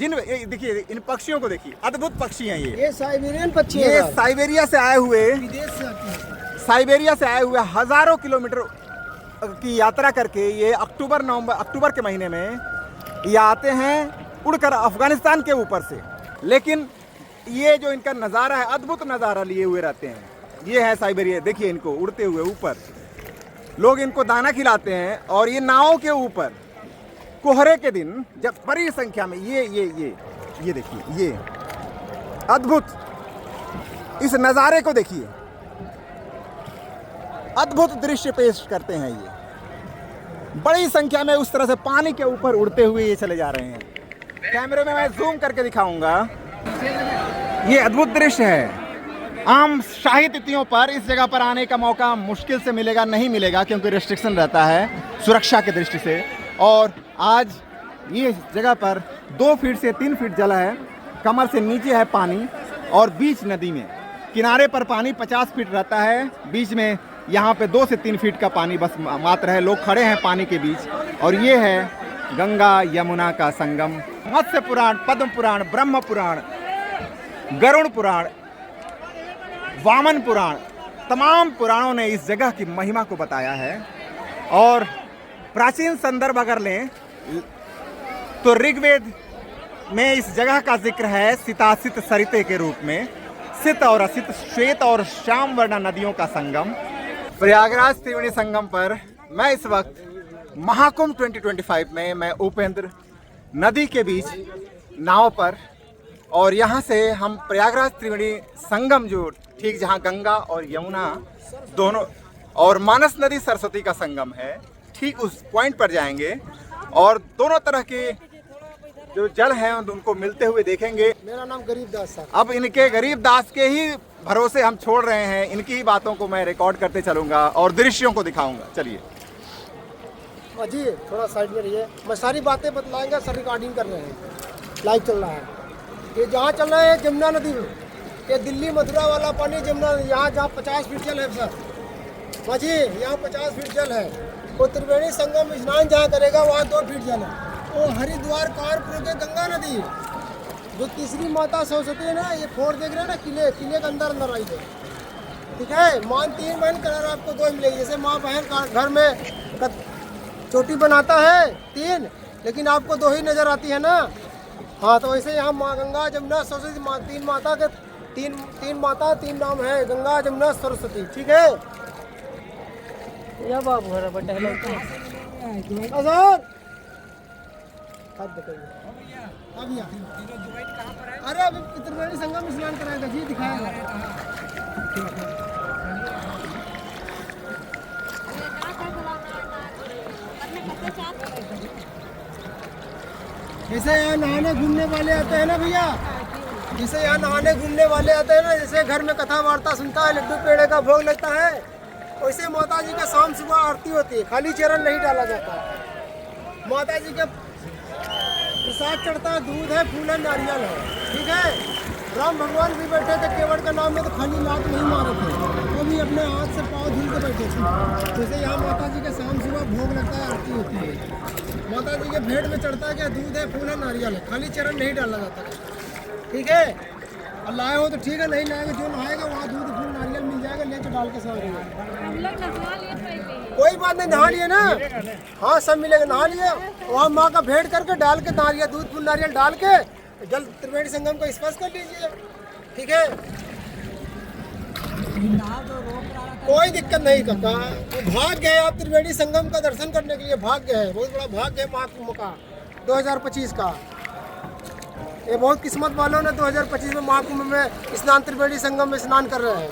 देखिए इन पक्षियों को देखिए, अद्भुत पक्षी हैं ये साइबेरियन पक्षी ये है। साइबेरिया से आए हुए, विदेश से आती है। साइबेरिया से आए हुए हजारों किलोमीटर की यात्रा करके ये अक्टूबर के महीने में ये आते हैं उड़कर अफगानिस्तान के ऊपर से। लेकिन ये जो इनका नज़ारा है, अद्भुत नज़ारा लिए हुए रहते हैं। ये है साइबेरिया, देखिए इनको उड़ते हुए ऊपर। लोग इनको दाना खिलाते हैं और ये नावों के ऊपर कोहरे के दिन जब बड़ी संख्या में ये देखिए, ये अद्भुत, इस नज़ारे को देखिए, अद्भुत दृश्य पेश करते हैं। ये बड़ी संख्या में उस तरह से पानी के ऊपर उड़ते हुए ये चले जा रहे हैं। कैमरे में मैं जूम करके दिखाऊंगा। ये अद्भुत दृश्य है। आम शाही तिथियों पर इस जगह पर आने का मौका मुश्किल से मिलेगा, नहीं मिलेगा, क्योंकि रिस्ट्रिक्शन रहता है सुरक्षा की दृष्टि से। और आज ये जगह पर 2 फीट से 3 फीट जल है, कमर से नीचे है पानी, और बीच नदी में किनारे पर पानी 50 फीट रहता है, बीच में यहाँ पे 2 से 3 फीट का पानी बस मात्र है। लोग खड़े हैं पानी के बीच, और ये है गंगा यमुना का संगम। मत्स्य पुराण, पद्म पुराण, ब्रह्म पुराण, गरुड़ पुराण, वामन पुराण, तमाम पुराणों ने इस जगह की महिमा को बताया है। और प्राचीन संदर्भ अगर लें तो ऋग्वेद में इस जगह का जिक्र है सितासित सरिते के रूप में। सित और असित, श्वेत और श्याम वर्णा नदियों का संगम। प्रयागराज त्रिवेणी संगम पर मैं इस वक्त महाकुंभ 2025 में मैं उपेंद्र नदी के बीच नाव पर, और यहाँ से हम प्रयागराज त्रिवेणी संगम जो ठीक जहाँ गंगा और यमुना दोनों और मानस नदी सरस्वती का संगम है, ठीक उस पॉइंट पर जाएंगे और दोनों तरह के जो जल हैं उनको मिलते हुए देखेंगे। मेरा नाम गरीब दास है। अब इनके गरीब दास के ही भरोसे हम छोड़ रहे हैं, इनकी ही बातों को मैं रिकॉर्ड करते चलूंगा और दृश्यों को दिखाऊंगा। चलिए जी, थोड़ा साइड में रहिए, मैं सारी बातें बतलाएंगा। सर रिकॉर्डिंग कर रहे हैं, लाइव चल रहा है। ये जहाँ चल रहा है जमुना नदी में, ये दिल्ली मथुरा वाला पानी जमुना, यहाँ जहाँ 50 फीट जल है सर। जी, यहाँ 50 फीट जल है। वो त्रिवेणी संगम में स्नान जहाँ करेगा वहाँ 2 फीट जल है। वो हरिद्वार कानपुर के गंगा नदी, जो तीसरी माता सरस्वती है ना, ये फोड़ देख रहे हैं ना, किले के अंदर आई है। ठीक है, मान 3 बहन कलर आपको 2 मिलेगी। जैसे माँ बहन का घर में चोटी बनाता है 3, लेकिन आपको 2 ही नजर आती है ना। हाँ, तो वैसे यहाँ माँ गंगा जमुना सरस्वती, 3 माता के 3 नाम है, गंगा जमुना सरस्वती। ठीक है, या बाबू है बड़ा अरे अभी त्रिवेणी संगम में स्नान कराएगा जी, दिखाएगा। जैसे यहाँ नहाने घूमने वाले आते हैं ना भैया, जैसे यहाँ नहाने घूमने वाले आते हैं ना, जैसे घर में कथा वार्ता सुनता है, लड्डू पेड़े का भोग लगता है, वैसे माता जी का शाम सुबह आरती होती है। खाली चरण नहीं डाला जाता। माता जी का प्रसाद चढ़ता है, दूध है, फूल है, नारियल है। ठीक है, राम भगवान भी बैठे थे केवड़ का नाम में, तो खाली लात नहीं मारे थे, वो भी अपने हाथ से पाँव धुल के बैठे थे। जैसे यहाँ माता जी का शाम सुबह भोग लगता है, आरती होती है। माता जी के भेंट में चढ़ता है क्या, दूध है, फूल है, नारियल है। खाली चरण नहीं डाला जाता। ठीक है, और लाए हो तो ठीक है, नहीं लाएंगे, जो नहाएगा वहाँ दूध फूल नारियल मिल जाएगा, लेके डाल के साथ। कोई बात नहीं, नहा लिए ना, हाँ सब मिलेगा, नहा लिए। वहाँ माँ का भेंट करके डाल के नारियल, दूध फूल नारियल डाल के जल त्रिवेणी संगम को स्पर्श कर लीजिए। ठीक है, कोई दिक्कत नहीं करता। भाग्य है आप त्रिवेणी संगम का दर्शन करने के लिए, भाग्य है, बहुत बड़ा भाग्य है महाकुंभ का 2025 का। ये बहुत किस्मत वालों ने 2025 में महाकुंभ में स्नान त्रिवेणी संगम में स्नान कर रहे हैं।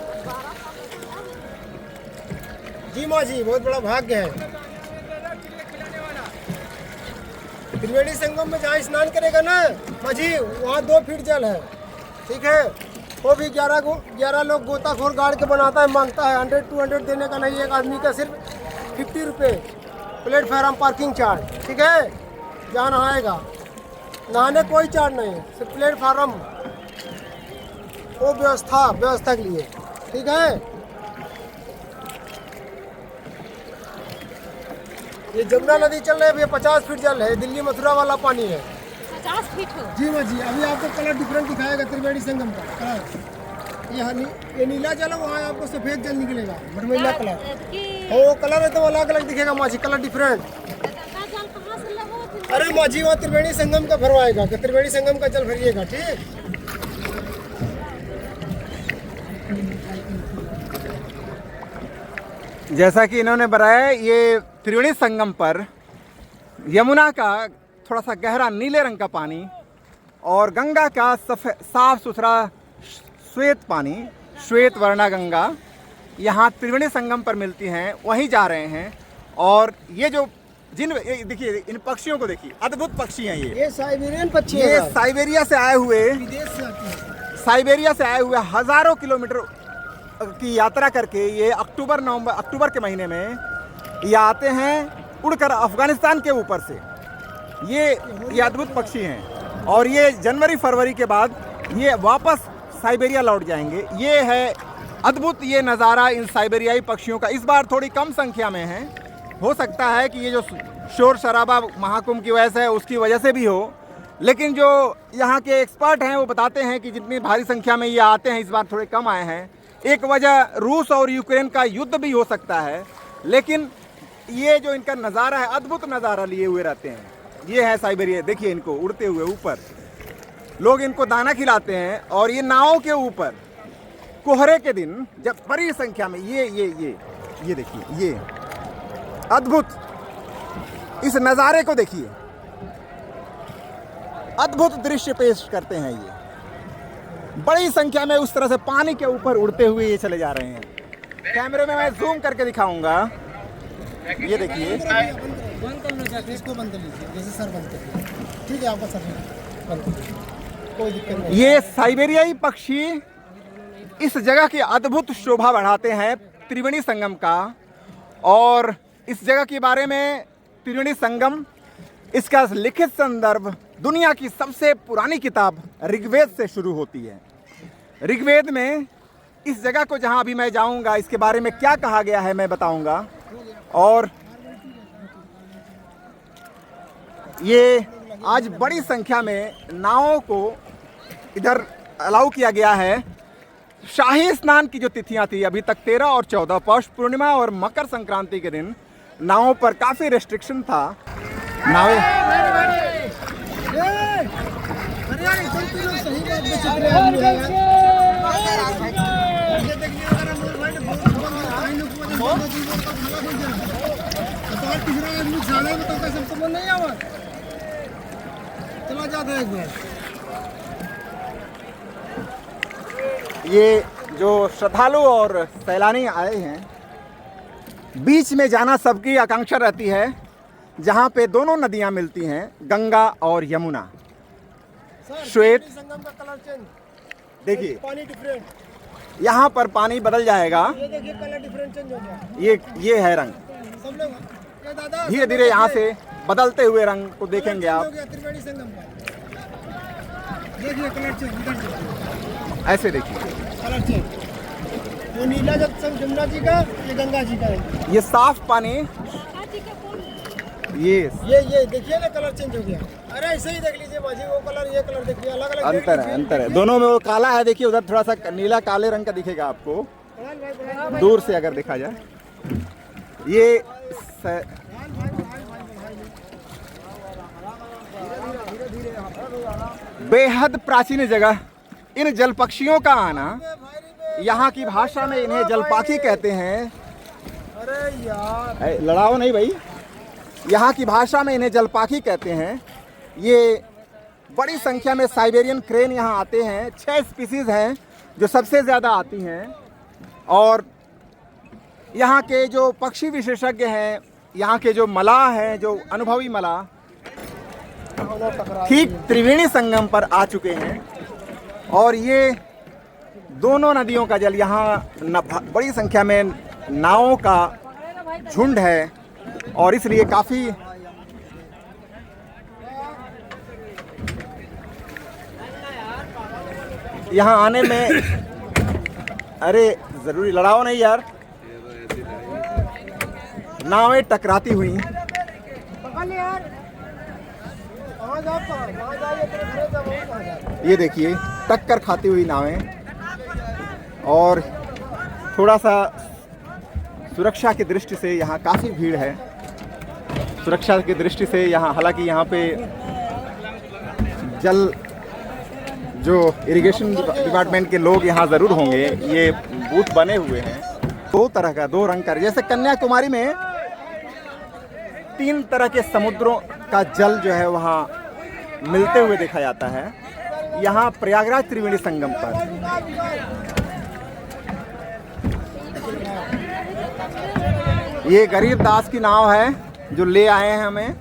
जी माँ जी, बहुत बड़ा भाग्य है। त्रिवेणी संगम में जहाँ स्नान करेगा ना माँ जी, वहाँ 2 फीट जल है। ठीक है, वो भी 11 लोग गोताखोर गाड़ के बनाता है, मांगता है 100-200 देने का नहीं, एक आदमी का सिर्फ 50 रुपये प्लेटफार्म पार्किंग चार्ज। ठीक है, जहाँ नहाएगा, नहाने कोई चार्ज नहीं है, सिर्फ प्लेटफार्म वो व्यवस्था के लिए। ठीक है, ये जमुना नदी चल रही है, 50 फीट जल है, दिल्ली मथुरा वाला पानी है। 50 फीट हो। जी माँ जी, अभी आपको कलर डिफरेंट दिखाएगा त्रिवेणी संगम का कलर। ये नीला जल है, वहाँ आपको सफेद जल निकलेगा, मटमैला कलर। और वो कलर एकदम अलग अलग दिखेगा माँ जी, कलर डिफरेंट। गंगा जल कहाँ से लगो? अरे माँ जी, वहाँ त्रिवेणी संगम का भरवाएगा, कि त्रिवेणी संगम का जल भरिएगा, ठीक। जैसा कि इन्होंने बताया, ये त्रिवेणी संगम पर यमुना का थोड़ा सा गहरा नीले रंग का पानी और गंगा का साफ सुथरा श्वेत पानी, श्वेत वर्णा गंगा यहाँ त्रिवेणी संगम पर मिलती हैं, वहीं जा रहे हैं। और ये जो देखिए, इन पक्षियों को देखिए, अद्भुत पक्षी हैं ये साइबेरियन पक्षी ये है, साइबेरिया से आए हुए, विदेश से आती है। साइबेरिया से आए हुए हज़ारों किलोमीटर की यात्रा करके ये अक्टूबर के महीने में ये आते हैं उड़कर अफगानिस्तान के ऊपर से। ये अद्भुत पक्षी हैं और ये जनवरी फरवरी के बाद ये वापस साइबेरिया लौट जाएंगे। ये है अद्भुत ये नज़ारा इन साइबेरियाई पक्षियों का। इस बार थोड़ी कम संख्या में है, हो सकता है कि ये जो शोर शराबा महाकुंभ की वजह से है उसकी वजह से भी हो, लेकिन जो यहाँ के एक्सपर्ट हैं वो बताते हैं कि जितनी भारी संख्या में ये आते हैं, इस बार थोड़े कम आए हैं। एक वजह रूस और यूक्रेन का युद्ध भी हो सकता है, लेकिन ये जो इनका नज़ारा है, अद्भुत नज़ारा लिए हुए रहते हैं। ये है साइबेरिया, देखिए इनको उड़ते हुए ऊपर, लोग इनको दाना खिलाते हैं। और ये नावों के ऊपर कोहरे के दिन जब बड़ी संख्या में ये देखिए, ये अद्भुत, इस नज़ारे को देखिए, अद्भुत दृश्य पेश करते हैं। ये बड़ी संख्या में उस तरह से पानी के ऊपर उड़ते हुए ये चले जा रहे हैं। कैमरे में मैं जूम करके दिखाऊंगा, ये देखिए। बंद कर लो जाके, इसको बंद कर लीजिए, जैसे सर बंद कर लीजिए, ठीक है, आपका सर बंद कर लीजिए, कोई दिक्कत नहीं। ये साइबेरियाई पक्षी इस जगह की अद्भुत शोभा बढ़ाते हैं त्रिवेणी संगम का। और इस जगह के बारे में त्रिवेणी संगम, इसका लिखित संदर्भ दुनिया की सबसे पुरानी किताब ऋग्वेद से शुरू होती है। ऋग्वेद में इस जगह को, जहां अभी मैं जाऊंगा, इसके बारे में क्या कहा गया है मैं बताऊंगा। और ये आज बड़ी संख्या में नावों को इधर अलाउ किया गया है। शाही स्नान की जो तिथियां थी अभी तक 13 और 14, पौष पूर्णिमा और मकर संक्रांति के दिन नावों पर काफ़ी रेस्ट्रिक्शन था। ये जो श्रद्धालु और सैलानी आए हैं, बीच में जाना सबकी आकांक्षा रहती है, जहाँ पे दोनों नदियाँ मिलती हैं, गंगा और यमुना। श्वेत संगम का कलर चेंज देखिए, पानी डिफरेंट, यहाँ पर पानी बदल जाएगा। ये देखिए कलर डिफरेंट चेंज हो गया, ये है रंग, सब लोग ये दादा धीरे धीरे यहाँ से बदलते हुए रंग को देखेंगे आप। त्रिवेणी संगम का देखिए कलर चेंज, इधर देखिए, ऐसे देखिए कलर चेंज। वो नीला जब सब जमुना जी का, ये गंगा जी का है। ये साफ पानी, ये देखिए ना कलर चेंज हो गया। अरे ऐसे ही देख लीजिए बाजी, वो कलर ये कलर देखिए, अलग अलग अंतर है दोनों में। वो काला है, देखिए उधर थोड़ा सा नीला काले रंग का दिखेगा आपको दूर से अगर देखा जाए। ये बेहद प्राचीन जगह, इन जल पक्षियों का आना, यहाँ की भाषा में इन्हें जलपाखी कहते हैं। अरे यार लड़ाओ नहीं भाई, यहाँ की भाषा में इन्हें जलपाखी कहते हैं। ये बड़ी संख्या में साइबेरियन क्रेन यहाँ आते हैं। 6 स्पीसीज हैं जो सबसे ज़्यादा आती हैं। और यहाँ के जो पक्षी विशेषज्ञ हैं, यहाँ के जो मलाह हैं, जो अनुभवी मलाह, ठीक त्रिवेणी संगम पर आ चुके हैं। और ये दोनों नदियों का जल, यहाँ बड़ी संख्या में नावों का झुंड है और इसलिए काफ़ी यहाँ आने में, अरे ज़रूरी लड़ाओ नहीं यार, नावें टकराती हुई। वहाँ जाओ कहाँ, वहाँ जाइए तेरे घरे जाओ, वहाँ कहाँ जाओ। ये देखिए टक्कर खाती हुई नावें, और थोड़ा सा सुरक्षा की दृष्टि से यहाँ काफ़ी भीड़ है। सुरक्षा की दृष्टि से यहाँ, हालांकि यहाँ पे जल जो इरिगेशन डिपार्टमेंट के लोग यहाँ ज़रूर होंगे। ये बूथ बने हुए हैं दो तरह का, दो रंग का, जैसे कन्याकुमारी में 3 तरह के समुद्रों का जल जो है वहाँ मिलते हुए देखा जाता है। यहाँ प्रयागराज त्रिवेणी संगम पर ये गरीबदास की नाव है जो ले आए हैं हमें।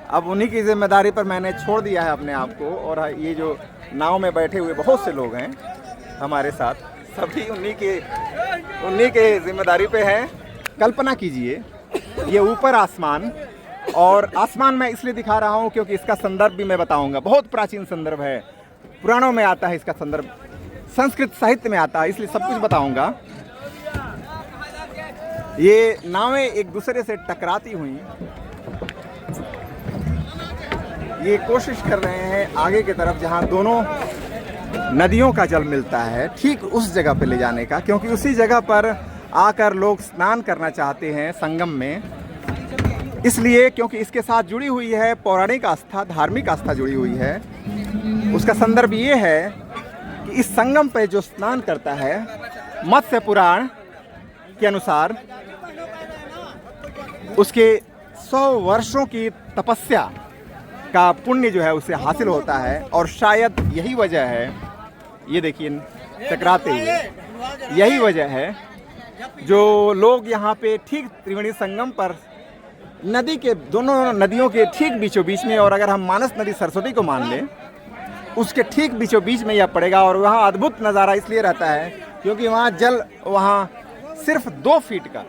अब उन्हीं की जिम्मेदारी पर मैंने छोड़ दिया है अपने आप को, और ये जो नाव में बैठे हुए बहुत से लोग हैं हमारे साथ, सभी उन्हीं के जिम्मेदारी पे हैं। कल्पना कीजिए ये ऊपर आसमान, और आसमान मैं इसलिए दिखा रहा हूँ क्योंकि इसका संदर्भ भी मैं बताऊँगा। बहुत प्राचीन संदर्भ है, पुराणों में आता है इसका संदर्भ, संस्कृत साहित्य में आता है, इसलिए सब कुछ बताऊँगा। ये नावें एक दूसरे से टकराती हुई ये कोशिश कर रहे हैं आगे की तरफ जहां दोनों नदियों का जल मिलता है, ठीक उस जगह पे ले जाने का, क्योंकि उसी जगह पर आकर लोग स्नान करना चाहते हैं संगम में। इसलिए क्योंकि इसके साथ जुड़ी हुई है पौराणिक आस्था, धार्मिक आस्था जुड़ी हुई है। उसका संदर्भ ये है कि इस संगम पे जो स्नान करता है, मत्स्य पुराण के अनुसार उसके 100 वर्षों की तपस्या का पुण्य जो है उसे हासिल होता है। और शायद यही वजह है, ये देखिए टकराते हुए, यही वजह है जो लोग यहाँ पे ठीक त्रिवेणी संगम पर नदी के, दोनों नदियों के ठीक बीचों बीच में, और अगर हम मानस नदी सरस्वती को मान लें उसके ठीक बीचों बीच में यह पड़ेगा। और वहाँ अद्भुत नज़ारा इसलिए रहता है क्योंकि वहाँ जल वहाँ सिर्फ 2 फीट का,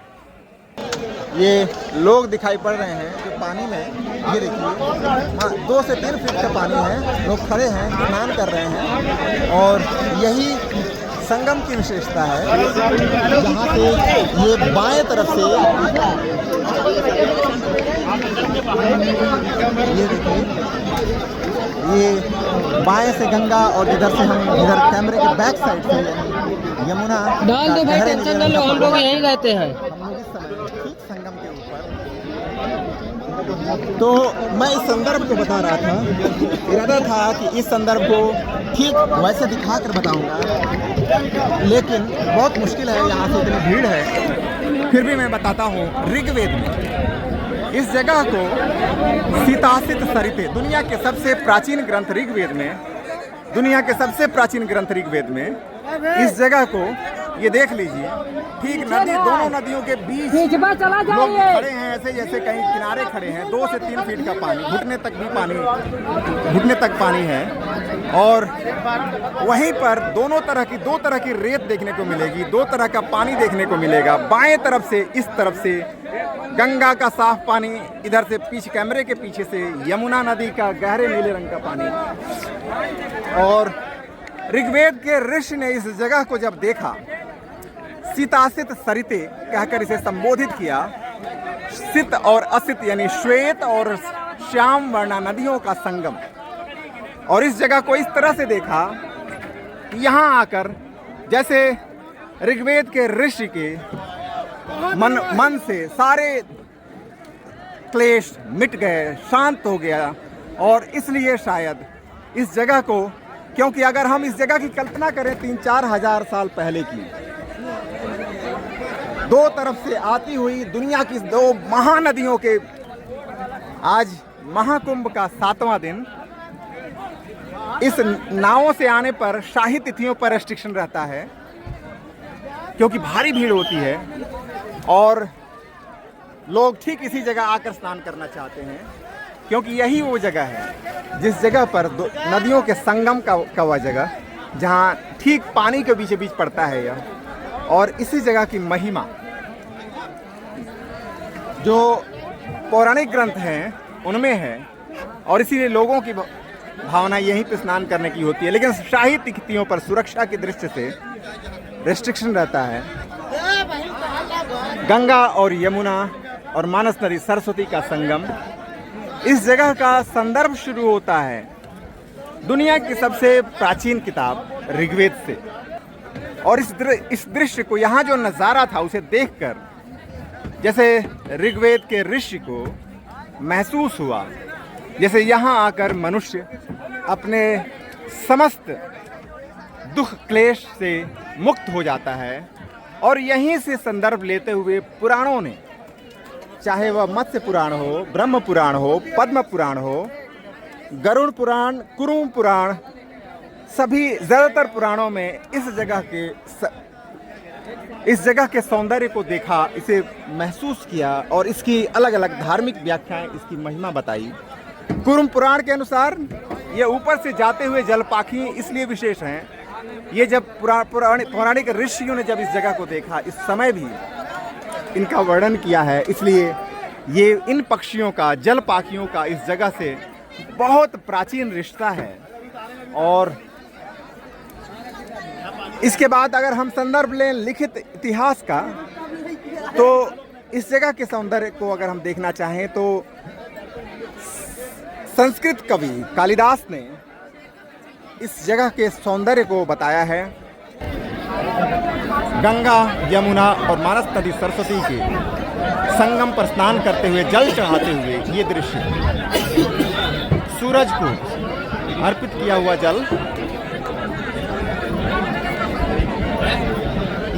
ये लोग दिखाई पड़ रहे हैं जो पानी में, ये देखिए 2 से 3 फीट का पानी है, लोग खड़े हैं, स्नान कर रहे हैं। और यही संगम की विशेषता है, जहाँ से ये बाएं तरफ से, ये देखिए ये बाएं से गंगा, और इधर से हम इधर कैमरे के बैक साइड से यमुना डाल दो भाई, टेंशन ना लो, हम लोग यहीं रहते हैं। हम लोग इस समय ठीक संगम के ऊपर। तो मैं इस संदर्भ को बता रहा था, इरादा था कि इस संदर्भ को ठीक वैसे दिखा कर बताऊंगा, लेकिन बहुत मुश्किल है, यहाँ से इतनी भीड़ है। फिर भी मैं बताता हूँ। ऋग्वेद में इस जगह को सीतासित सरिते, दुनिया के सबसे प्राचीन ग्रंथ ऋग्वेद में, दुनिया के सबसे प्राचीन ग्रंथ ऋग्वेद में इस जगह को, ये देख लीजिए, ठीक नदी, दोनों नदियों के बीच लोग खड़े हैं ऐसे जैसे कहीं किनारे खड़े हैं। 2 से 3 फीट का पानी, घुटने तक भी पानी, घुटने तक पानी है। और वहीं पर दो तरह की रेत देखने को मिलेगी, 2 तरह का पानी देखने को मिलेगा। बाएं तरफ से, इस तरफ से गंगा का साफ पानी, इधर से पीछे कैमरे के पीछे से यमुना नदी का गहरे नीले रंग का पानी। और ऋग्वेद के ऋषि ने इस जगह को जब देखा, सीतासित सरिते कहकर इसे संबोधित किया। सित और असित यानी श्वेत और श्याम वर्णा नदियों का संगम। और इस जगह को इस तरह से देखा कि यहाँ आकर जैसे ऋग्वेद के ऋषि के मन से सारे क्लेश मिट गए, शांत हो गया। और इसलिए शायद इस जगह को, क्योंकि अगर हम इस जगह की कल्पना करें 3-4 हजार साल पहले की, 2 तरफ से आती हुई दुनिया की 2 महानदियों के, आज महाकुंभ का 7वां दिन, इस नावों से आने पर शाही तिथियों पर रेस्ट्रिक्शन रहता है क्योंकि भारी भीड़ होती है, और लोग ठीक इसी जगह आकर स्नान करना चाहते हैं क्योंकि यही वो जगह है जिस जगह पर नदियों के संगम का वह जगह, जहाँ ठीक पानी के बीच बीच पड़ता है यह। और इसी जगह की महिमा जो पौराणिक ग्रंथ हैं उनमें है, और इसीलिए लोगों की भावना यहीं पे स्नान करने की होती है। लेकिन शाही तिथियों पर सुरक्षा की दृष्टि से रेस्ट्रिक्शन रहता है। गंगा और यमुना और मानस नदी, सरस्वती का संगम, इस जगह का संदर्भ शुरू होता है दुनिया की सबसे प्राचीन किताब ऋग्वेद से। और इस दृश्य को, यहाँ जो नज़ारा था उसे देखकर जैसे ऋग्वेद के ऋषि को महसूस हुआ जैसे यहाँ आकर मनुष्य अपने समस्त दुख क्लेश से मुक्त हो जाता है। और यहीं से संदर्भ लेते हुए पुराणों ने, चाहे वह मत्स्य पुराण हो, ब्रह्म पुराण हो, पद्म पुराण हो, गरुड़ पुराण, कुरुम पुराण, सभी ज़्यादातर पुराणों में इस जगह के सौंदर्य को देखा, इसे महसूस किया और इसकी अलग अलग धार्मिक व्याख्याएं, इसकी महिमा बताई। कुरुम पुराण के अनुसार ये ऊपर से जाते हुए जलपाखी इसलिए विशेष हैं, ये जब पौराणिक ऋषियों ने जब इस जगह को देखा, इस समय भी इनका वर्णन किया है, इसलिए ये इन पक्षियों का, जलपाखियों का इस जगह से बहुत प्राचीन रिश्ता है। और इसके बाद अगर हम संदर्भ लें लिखित इतिहास का, तो इस जगह के सौंदर्य को अगर हम देखना चाहें तो संस्कृत कवि कालिदास ने इस जगह के सौंदर्य को बताया है। गंगा, यमुना और मानस नदी सरस्वती के संगम पर स्नान करते हुए, जल चढ़ाते हुए ये दृश्य, सूरज को अर्पित किया हुआ जल,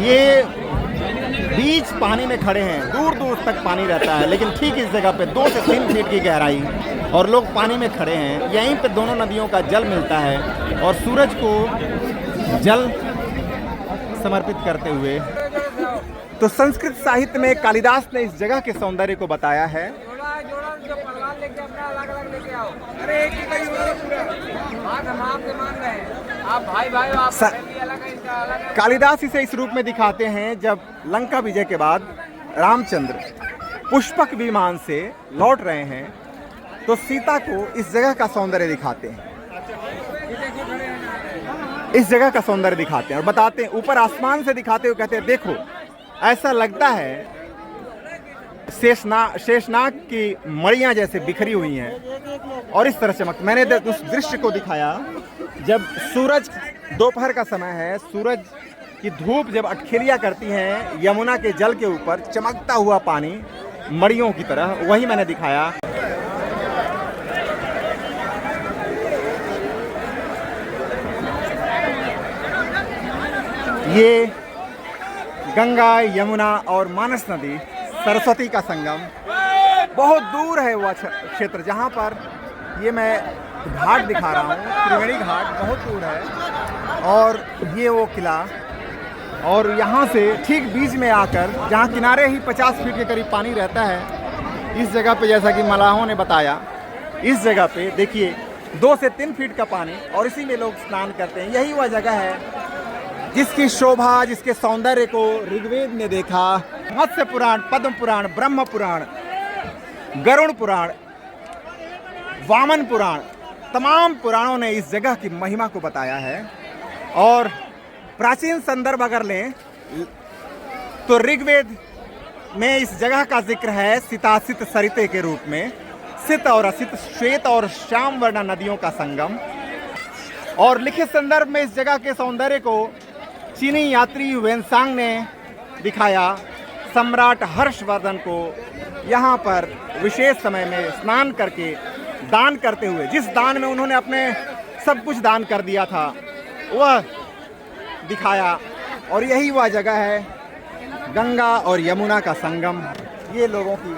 ये बीच पानी में खड़े हैं, दूर दूर तक पानी रहता है, लेकिन ठीक इस जगह पे 2 से 3 फीट की गहराई और लोग पानी में खड़े हैं। यहीं पे दोनों नदियों का जल मिलता है और सूरज को जल समर्पित करते हुए। तो संस्कृत साहित्य में कालिदास ने इस जगह के सौंदर्य को बताया है। कालिदास इसे इस रूप में दिखाते हैं जब लंका विजय के बाद रामचंद्र पुष्पक विमान से लौट रहे हैं तो सीता को इस जगह का सौंदर्य दिखाते हैं, इस जगह का सौंदर्य दिखाते हैं और बताते हैं, ऊपर आसमान से दिखाते हुए कहते हैं देखो ऐसा लगता है शेषनाग की मड़ियाँ जैसे बिखरी हुई हैं और इस तरह चमक। मैंने उस दृश्य को दिखाया जब सूरज, दोपहर का समय है, सूरज की धूप जब अटखेलियाँ करती हैं यमुना के जल के ऊपर, चमकता हुआ पानी मड़ियों की तरह, वही मैंने दिखाया। ये गंगा, यमुना और मानस नदी सरस्वती का संगम, बहुत दूर है वह क्षेत्र जहाँ पर ये मैं घाट दिखा रहा हूँ, त्रिवेणी घाट बहुत दूर है। और ये वो किला, और यहाँ से ठीक बीच में आकर जहाँ किनारे ही 50 फीट के करीब पानी रहता है, इस जगह पे जैसा कि मलाहों ने बताया, इस जगह पे देखिए 2 से 3 फीट का पानी और इसी में लोग स्नान करते हैं। यही वह जगह है जिसकी शोभा, जिसके सौंदर्य को ऋग्वेद ने देखा। मत्स्य पुराण, पद्म पुराण, ब्रह्म पुराण, गरुड़ पुराण, वामन पुराण, तमाम पुराणों ने इस जगह की महिमा को बताया है। और प्राचीन संदर्भ अगर लें तो ऋग्वेद में इस जगह का जिक्र है सितासित सरिते के रूप में, सित और असित, श्वेत और श्याम वर्णा नदियों का संगम। और लिखित संदर्भ में इस जगह के सौंदर्य को चीनी यात्री वेनसांग ने दिखाया। सम्राट हर्षवर्धन को यहाँ पर विशेष समय में स्नान करके दान करते हुए, जिस दान में उन्होंने अपने सब कुछ दान कर दिया था, वह दिखाया। और यही वह जगह है गंगा और यमुना का संगम। ये लोगों की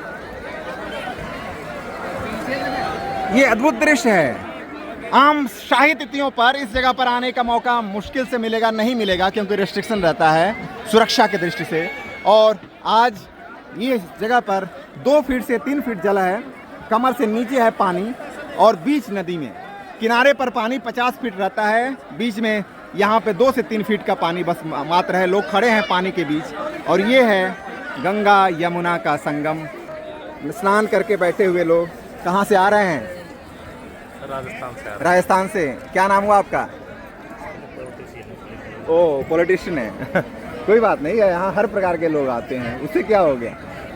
ये अद्भुत दृश्य है। आम शाही तिथियों पर इस जगह पर आने का मौका मुश्किल से मिलेगा, नहीं मिलेगा, क्योंकि रिस्ट्रिक्शन रहता है सुरक्षा की दृष्टि से। और आज ये जगह पर 2 फीट से 3 फीट जल है, कमर से नीचे है पानी, और बीच नदी में किनारे पर पानी 50 फीट रहता है, बीच में यहाँ पे 2 से 3 फीट का पानी बस मात्र है। लोग खड़े हैं पानी के बीच, और ये है गंगा यमुना का संगम। स्नान करके बैठे हुए लोग कहाँ से आ रहे हैं? राजस्थान से। क्या नाम हुआ आपका? ओ, पॉलिटिशियन है। कोई बात नहीं है, यहाँ हर प्रकार के लोग आते हैं, उससे क्या हो गया?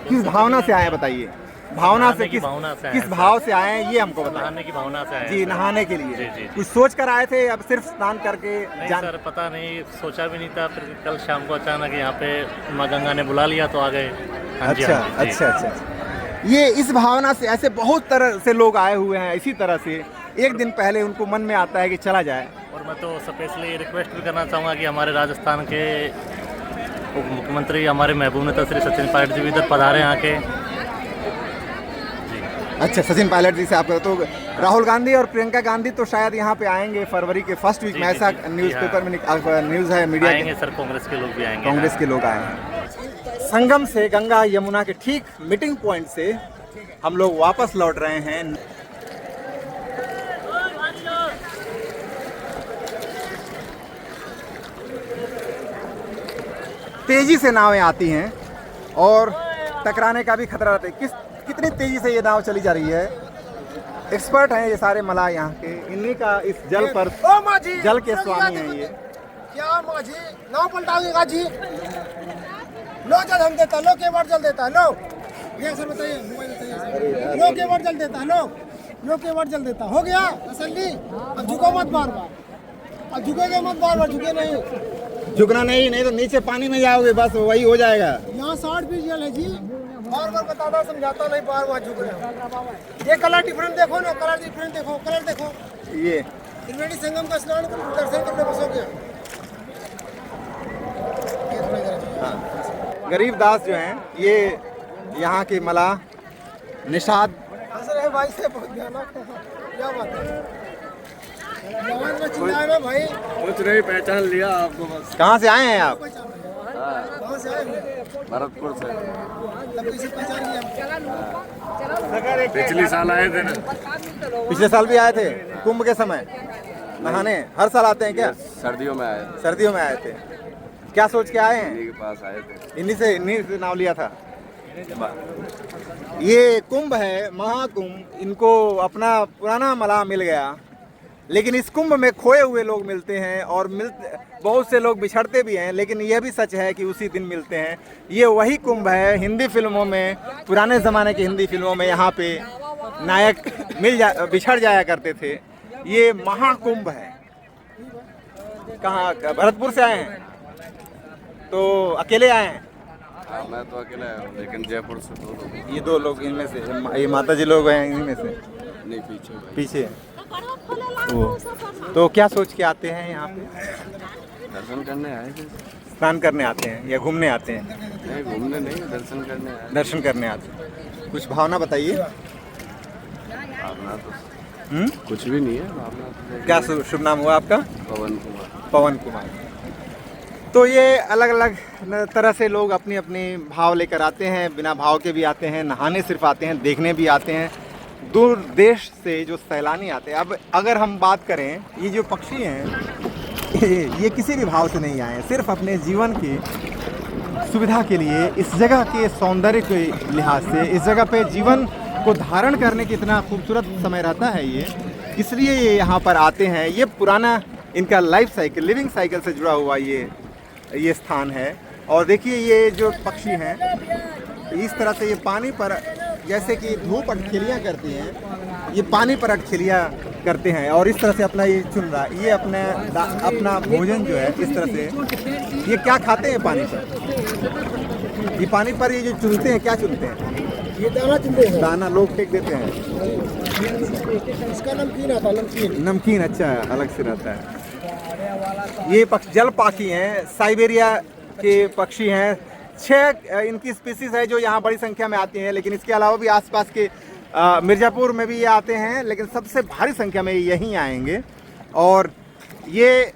किस भावना से आए बताइए? भावना से नहाने की किस भावना से आए किस हैं, भाव से आए हैं ये हमको बताएं। नहाने की भावना से आए जी हैं। नहाने के लिए जी, जी। कुछ सोच कर आए थे अब सिर्फ स्नान करके नहीं जान। सर, पता नहीं, सोचा भी नहीं था। फिर कल शाम को अचानक यहाँ पे माँ गंगा ने बुला लिया तो आ गए। हाँ जी, अच्छा हाँ जी, जी। अच्छा अच्छा। ये इस भावना से ऐसे बहुत तरह से लोग आए हुए हैं। इसी तरह से एक दिन पहले उनको मन में आता है कि चला जाए। और मैं तो स्पेशली रिक्वेस्ट भी करना चाहूँगा कि हमारे राजस्थान के उप मुख्यमंत्री, हमारे महबूब नेता श्री सचिन पायलट जी भी इधर पधारे आके। अच्छा, सचिन पायलट जी से आपका तो राहुल गांधी और प्रियंका गांधी तो शायद यहाँ पे आएंगे फरवरी के फर्स्ट वीक जी, में, जी, ऐसा जी, न्यूज़पेपर हाँ। में न्यूज़ है, मीडिया आएंगे सर, कांग्रेस के लोग भी आएंगे। कांग्रेस के लोग आए हैं। संगम से गंगा यमुना के ठीक मीटिंग पॉइंट से हम लोग वापस लौट रहे हैं। तेजी से नावें आती हैं और टकराने का भी खतरा रहता है। कितनी तेजी से ये नाव चली जा रही है। एक्सपर्ट हैं ये सारे मलाह यहाँ के, इन्हीं का इस जल पर ओ माँ जी, जल के स्वामी हैं ये। क्या माँ जी नाव पलटाएगा जी? लो जल हम देता, लो केवट जल देता है, लो ये सर बताइए, मोबाइल बताइए। लो केवट जल देता है, लो केवट जल देता, हो गया तसल्ली। अब झुको मत बार बार, अब झुकेगे मत बार बार, झुके नहीं, झुकना नहीं तो नीचे पानी में जाओगे, बस वही हो जाएगा। यहाँ 60 फीट जल है जी। बार बार बताता समझाता नहीं, बार बार झुक रहे हो। ये कलर डिफरेंट देखो ना, कलर डिफरेंट देखो, कलर देखो। ये त्रिवेणी संगम का स्नान कर दर्शन करने बस हो गया। ये थोड़ा इधर गरीब दास जो हैं ये यहाँ के मलाह निषाद। हंस रहे भाई से बहुत ज्यादा, क्या बात है? जवान में चिल्लाए ना भाई, कुछ नहीं, पहचान लिया आपको बस। कहाँ से आए हैं आप? कहाँ से आए हैं? भरतपुर से। तब कैसे पहचान लिया? पिछले साल आए थे ना। पिछले साल भी आए थे कुंभ के समय नहाने। हर साल आते हैं क्या? सर्दियों में आए थे, सर्दियों में आए थे। क्या सोच के आए हैं? इन्हीं के पास आए थे। इन्हीं से नाम लिया था। ये कुंभ है, महाकुंभ। इनको अपना पुराना मलाह मिल गया, लेकिन इस कुंभ में खोए हुए लोग मिलते हैं और बहुत से लोग बिछड़ते भी हैं, लेकिन यह भी सच है कि उसी दिन मिलते हैं। ये वही कुंभ है। हिंदी फिल्मों में, पुराने ज़माने की हिंदी फिल्मों में यहाँ पे नायक बिछड़ जाया करते थे। ये महाकुंभ है। कहाँ? भरतपुर से आए हैं तो अकेले आए हैं? हाँ, मैं तो अकेला आया हूँ, लेकिन जयपुर से 2 लोग। ये 2 लोग इनमें से, ये माता जी लोग हैं इनमें से नहीं, पीछे पीछे। तो क्या सोच के आते हैं यहाँ पे? दर्शन करने आए थे। स्नान करने आते हैं या घूमने आते हैं? नहीं, घूमने नहीं, दर्शन करने आए। दर्शन करने आते हैं। कुछ भावना बताइए। भावना तो कुछ भी नहीं है, भावना तो क्या शुभ नाम हुआ आपका? पवन कुमार। पवन कुमार। तो ये अलग अलग तरह से लोग अपनी अपनी भाव लेकर आते हैं, बिना भाव के भी आते हैं, नहाने सिर्फ आते हैं, देखने भी आते हैं। दूर देश से जो सैलानी आते हैं। अब अगर हम बात करें, ये जो पक्षी हैं ये किसी भी भाव से नहीं आए हैं, सिर्फ अपने जीवन की सुविधा के लिए, इस जगह के सौंदर्य के लिहाज से, इस जगह पे जीवन को धारण करने की इतना खूबसूरत समय रहता है ये, इसलिए ये यहाँ पर आते हैं। ये पुराना इनका लाइफ साइकिल, लिविंग साइकिल से जुड़ा हुआ ये स्थान है। और देखिए ये जो पक्षी हैं इस तरह से ये पानी पर, जैसे कि धूप अटखेलियाँ करती हैं, ये पानी पर अटखेलियाँ करते हैं और इस तरह से अपना ये चुन रहा है। ये अपना भोजन जो है इस तरह से, ये क्या खाते हैं पानी पर? ये पानी पर ये जो चुनते हैं, क्या चुनते हैं? ये दाना चुनते हैं, दाना लोग फेंक देते हैं। इसका नमकीन आता है, नमकीन। नमकीन अच्छा है, अलग से रहता है। ये जल पाखी हैं, साइबेरिया के पक्षी हैं। 6 इनकी स्पीसीज है जो यहाँ बड़ी संख्या में आती हैं, लेकिन इसके अलावा भी आसपास के मिर्ज़ापुर में भी ये आते हैं, लेकिन सबसे भारी संख्या में यहीं आएंगे। और ये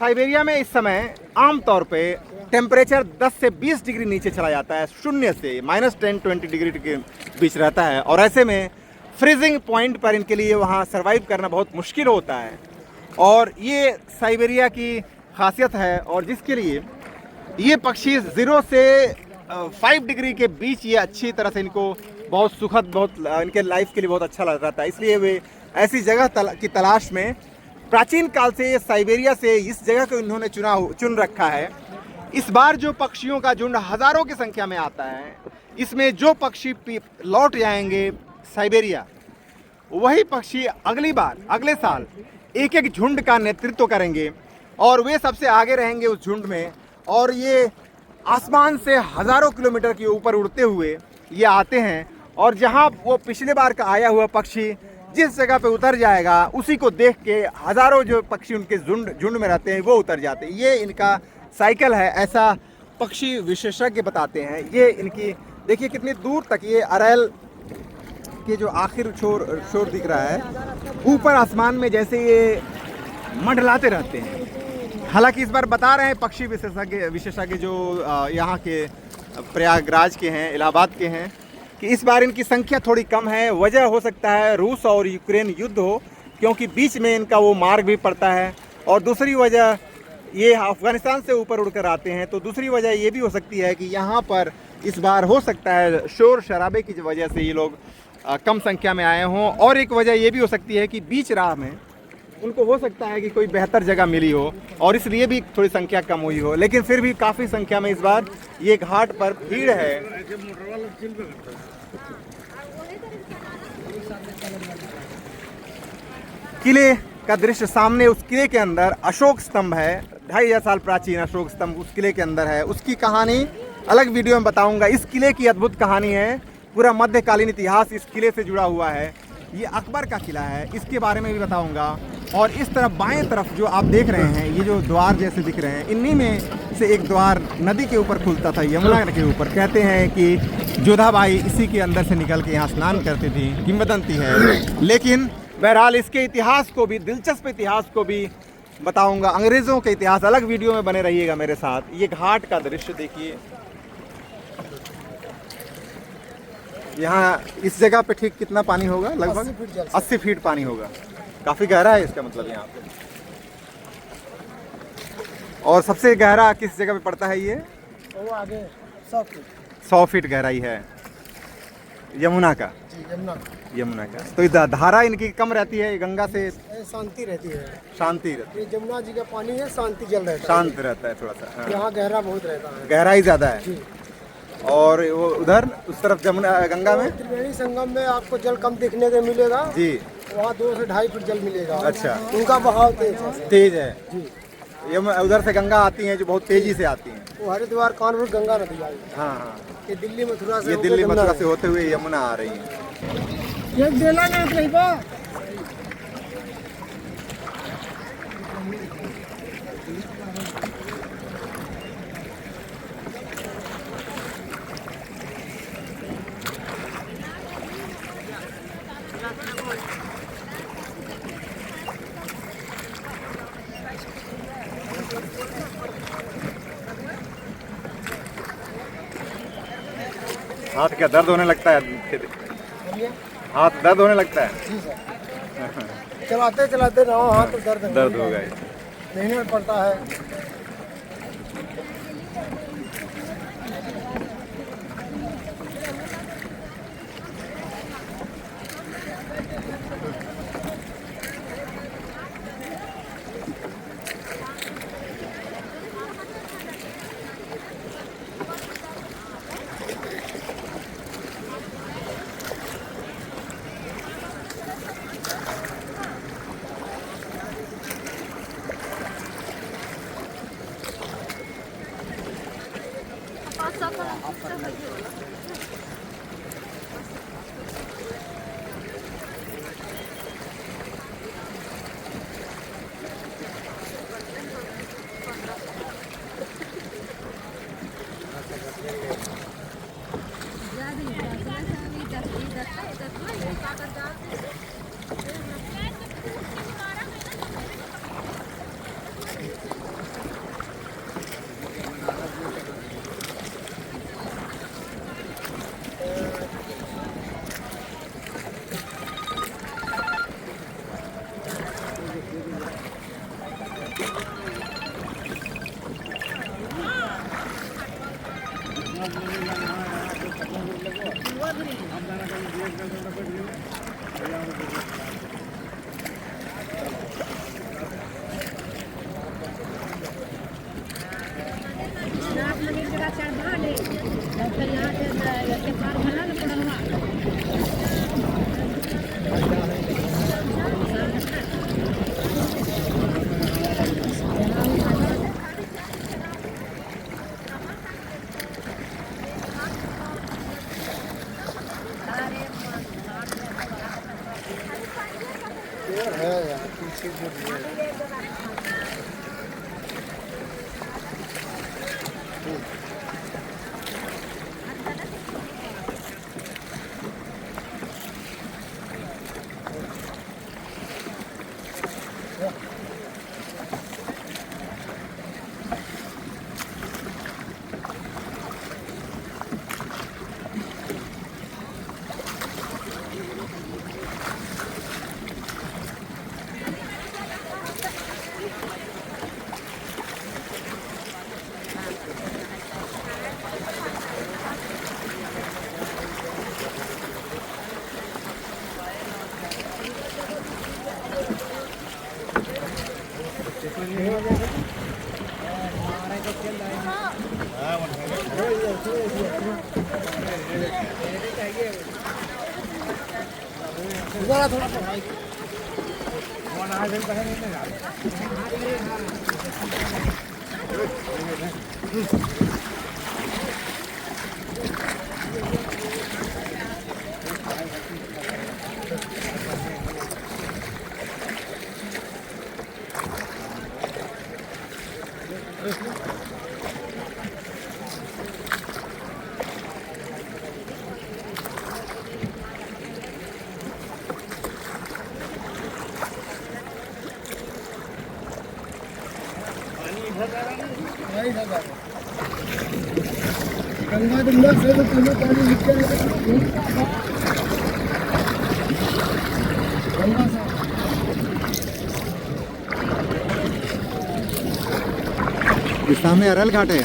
साइबेरिया में इस समय आमतौर पे टेम्परेचर 10 से 20 डिग्री नीचे चला जाता है, शून्य से -10-20 डिग्री के बीच रहता है। और ऐसे में फ्रीजिंग पॉइंट पर इनके लिए वहाँ सर्वाइव करना बहुत मुश्किल होता है। और ये साइबेरिया की खासियत है, और जिसके लिए ये पक्षी 0 से 5 डिग्री के बीच ये अच्छी तरह से इनको बहुत सुखद, बहुत इनके लाइफ के लिए बहुत अच्छा लग रहता है। इसलिए वे ऐसी जगह की तलाश में प्राचीन काल से साइबेरिया से इस जगह को इन्होंने चुन रखा है। इस बार जो पक्षियों का झुंड हजारों की संख्या में आता है, इसमें जो पक्षी लौट जाएंगे साइबेरिया, वही पक्षी अगली बार अगले साल एक एक झुंड का नेतृत्व करेंगे और वे सबसे आगे रहेंगे उस झुंड में। और ये आसमान से हजारों किलोमीटर के ऊपर उड़ते हुए ये आते हैं और जहाँ वो पिछले बार का आया हुआ पक्षी जिस जगह पे उतर जाएगा, उसी को देख के हजारों जो पक्षी उनके झुंड में रहते हैं वो उतर जाते हैं। ये इनका साइकिल है, ऐसा पक्षी विशेषज्ञ बताते हैं। ये इनकी देखिए कितनी दूर तक ये अरैल के जो आखिर छोर दिख रहा है, ऊपर आसमान में जैसे ये मंडलाते रहते हैं। हालांकि इस बार बता रहे हैं पक्षी विशेषज्ञ जो यहाँ के प्रयागराज के हैं, इलाहाबाद के हैं, कि इस बार इनकी संख्या थोड़ी कम है। वजह हो सकता है रूस और यूक्रेन युद्ध हो, क्योंकि बीच में इनका वो मार्ग भी पड़ता है। और दूसरी वजह ये अफ़गानिस्तान से ऊपर उड़कर आते हैं, तो दूसरी वजह ये भी हो सकती है कि यहाँ पर इस बार हो सकता है शोर शराबे की वजह से ये लोग कम संख्या में आए हों। और एक वजह ये भी हो सकती है कि बीच राह में उनको हो सकता है कि कोई बेहतर जगह मिली हो और इसलिए भी थोड़ी संख्या कम हुई हो। लेकिन फिर भी काफ़ी संख्या में इस बार ये घाट पर भीड़ है। किले का दृश्य सामने, उस किले के अंदर अशोक स्तंभ है, 2500 साल प्राचीन अशोक स्तंभ उस किले के अंदर है। उसकी कहानी अलग वीडियो में बताऊंगा। इस किले की अद्भुत कहानी है, पूरा मध्यकालीन इतिहास इस किले से जुड़ा हुआ है। ये अकबर का किला है, इसके बारे में भी बताऊंगा। और इस तरफ बाएं तरफ जो आप देख रहे हैं, ये जो द्वार जैसे दिख रहे हैं, इन्हीं में से एक द्वार नदी के ऊपर खुलता था, यमुना के ऊपर। कहते हैं कि जोधाबाई इसी के अंदर से निकल के यहाँ स्नान करती थी, किंवदंती है। लेकिन बहरहाल इसके इतिहास को भी, दिलचस्प इतिहास को भी बताऊंगा, अंग्रेज़ों के इतिहास। अलग वीडियो में बने रहिएगा मेरे साथ। ये घाट का दृश्य देखिए, यहाँ इस जगह पे ठीक कितना पानी होगा? लगभग 80 फीट पानी होगा। काफ़ी गहरा है इसका मतलब यहाँ पे। और सबसे गहरा किस जगह पे पड़ता है ये? वो आगे 100 फीट गहराई है यमुना का। यमुना का तो धारा इनकी कम रहती है, गंगा से शांति रहती है। शांति रहती है। ये यमुना जी का पानी है, शांति जल रहता है, शांत रहता है थोड़ा सा। हाँ। यहाँ गहरा बहुत रहता है, गहराई ज़्यादा है। और वो उधर उस तरफ जमुना गंगा में त्रिवेणी संगम में आपको जल कम देखने को मिलेगा जी, वहाँ 2 से 2.5 फीट जल मिलेगा। अच्छा, उनका बहाव तेज है जी। ये उधर से गंगा आती है जो बहुत तेजी से आती है। वो हरिद्वार कानपुर गंगा नदी आई। हाँ हाँ, ये दिल्ली मथुरा से, ये दिल्ली मथुरा से होते हुए यमुना आ रही है। ये देना नहीं बा। हाथ क्या दर्द होने लगता है? हाथ दर्द होने लगता है? चलाते चलाते रहो, हाथ दर्द हो गए, नहीं पड़ता है। इधर आ थोड़ा सा भाई। गंगा जमुना से तो पहले पानी नीचे गंगा से इस सामने अरल घाट है।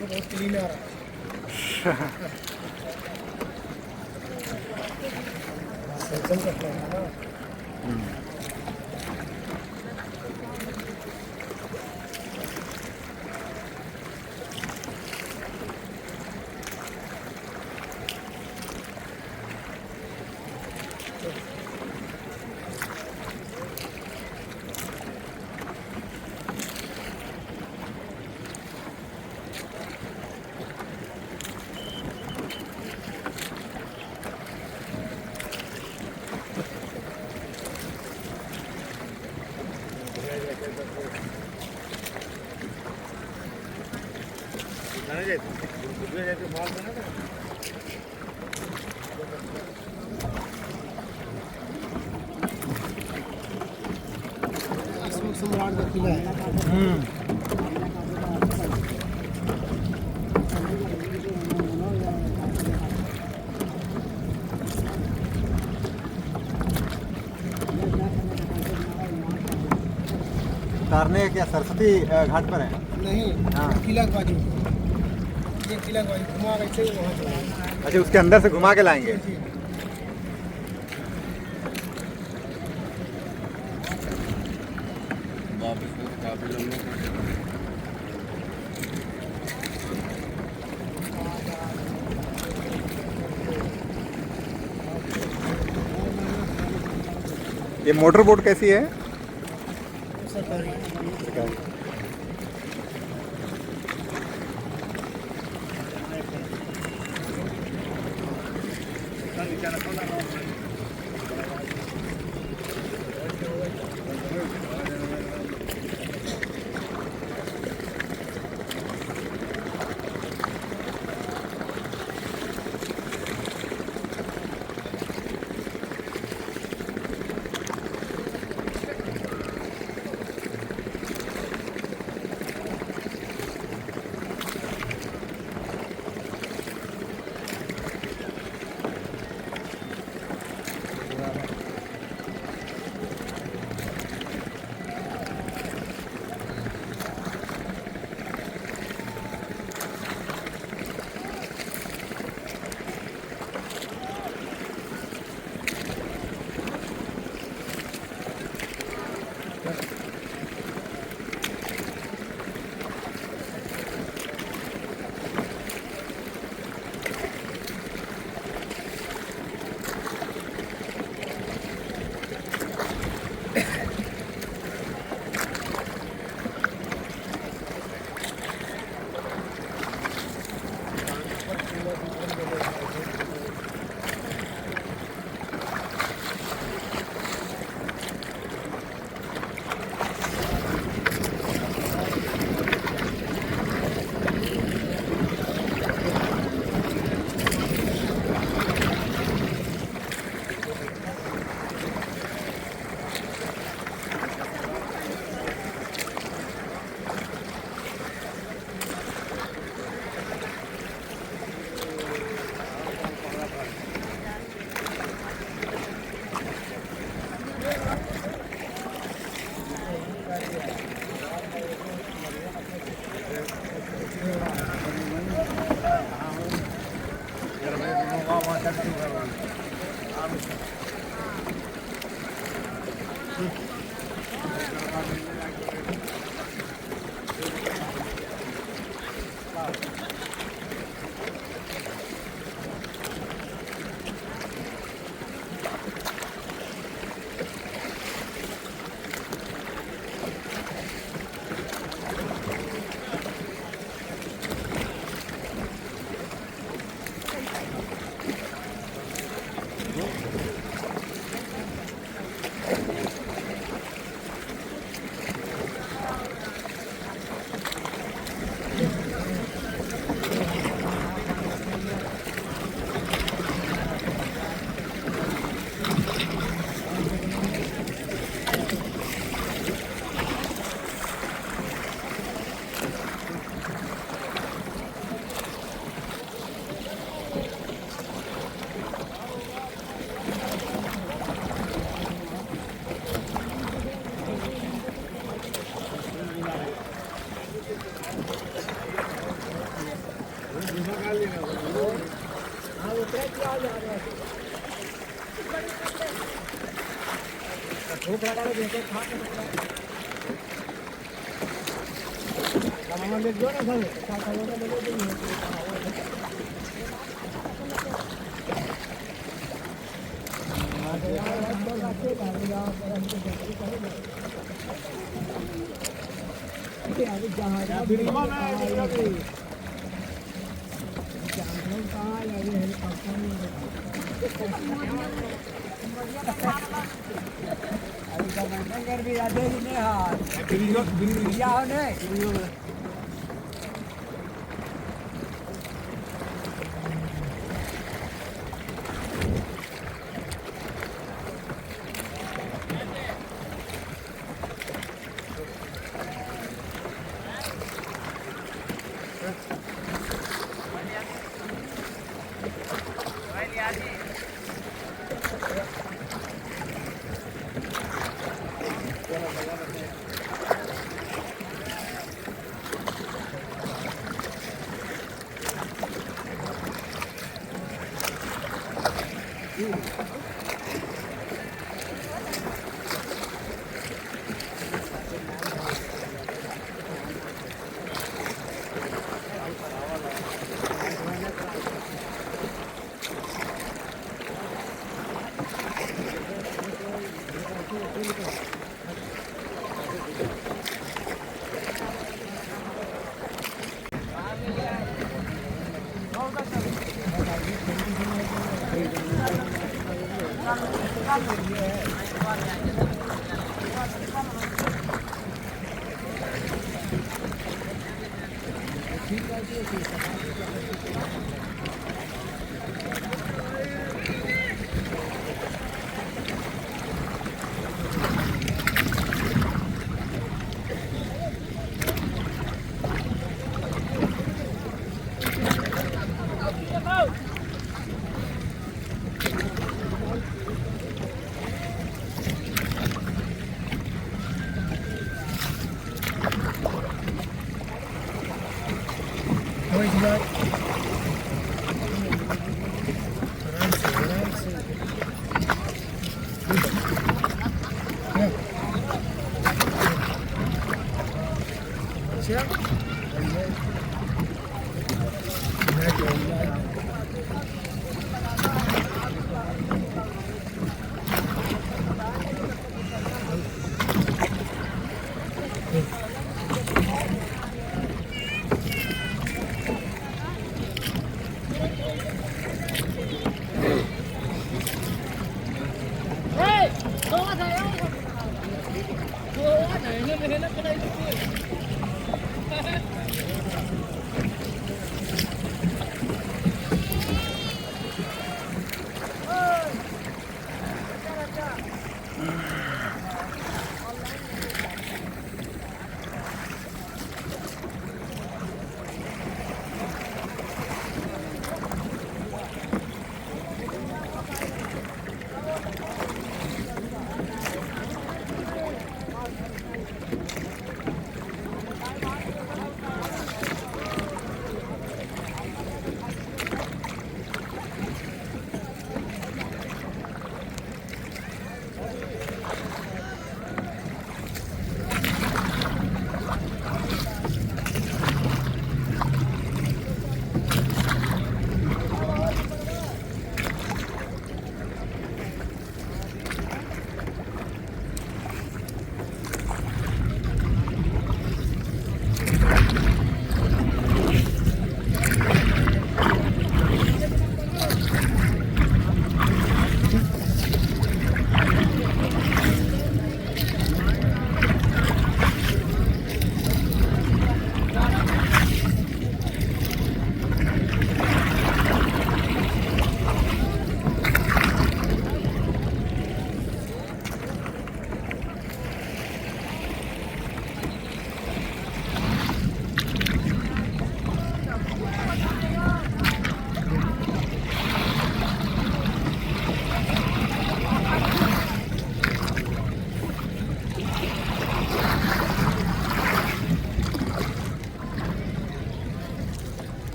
बहुत क्लीन आ रहा है। एकदम करता है ना। सम्राट का किला है। उतारने क्या सरस्वती घाट पर है? नहीं हाँ। किला के बाजू ये किला के बाजू घुमा वैसे ही वहाँ चला है। अच्छा, उसके अंदर से घुमा के लाएंगे। जी। ये मोटर बोट कैसी है? सरकारी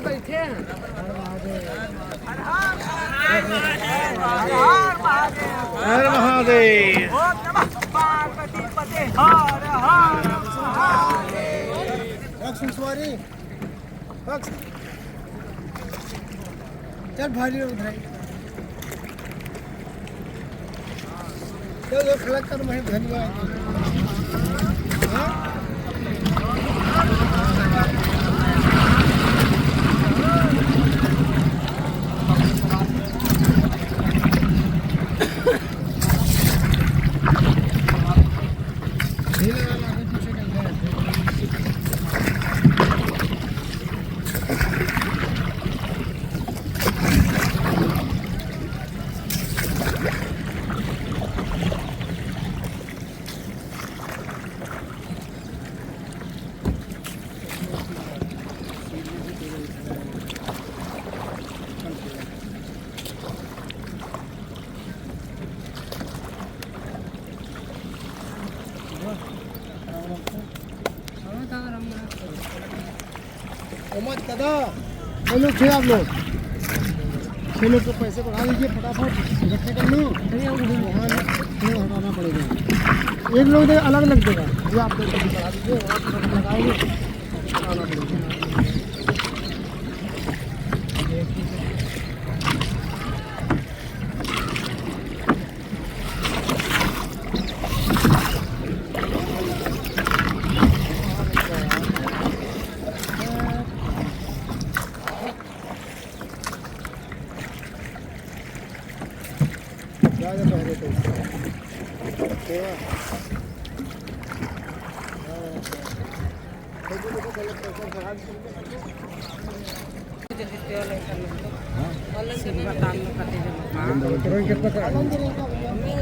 बैठे हैं हर महादेव। सवारी चल भारी उठाई चलो खड़ा कर मैं धन्यवाद मत कदा ये लोग थे आप लोग 6 लोग को पैसे बढ़ा दीजिए फटाफट इकट्ठे कर लो वहाँ हटाना पड़ेगा। एक लोग दे अलग अलग देगा ये आप लोग बढ़ा दीजिए वहाँ लगाएंगे हटाना पड़ेगा।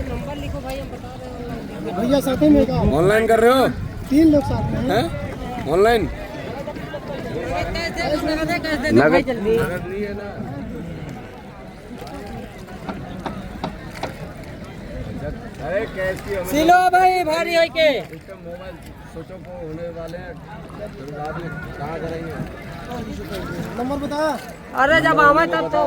नंबर लिखो भाई, हम बता रहे हैं। भैया साथ में का ऑनलाइन कर रहे हो 3 लोग साथ में हैं। हैं ऑनलाइन नगद नहीं है ना। अरे कैसी सिलो भाई भारी है के मोबाइल सोचो को होने वाले हैं बाद में कहाँ करेंगे। नंबर बता। अरे जब आवे तब तो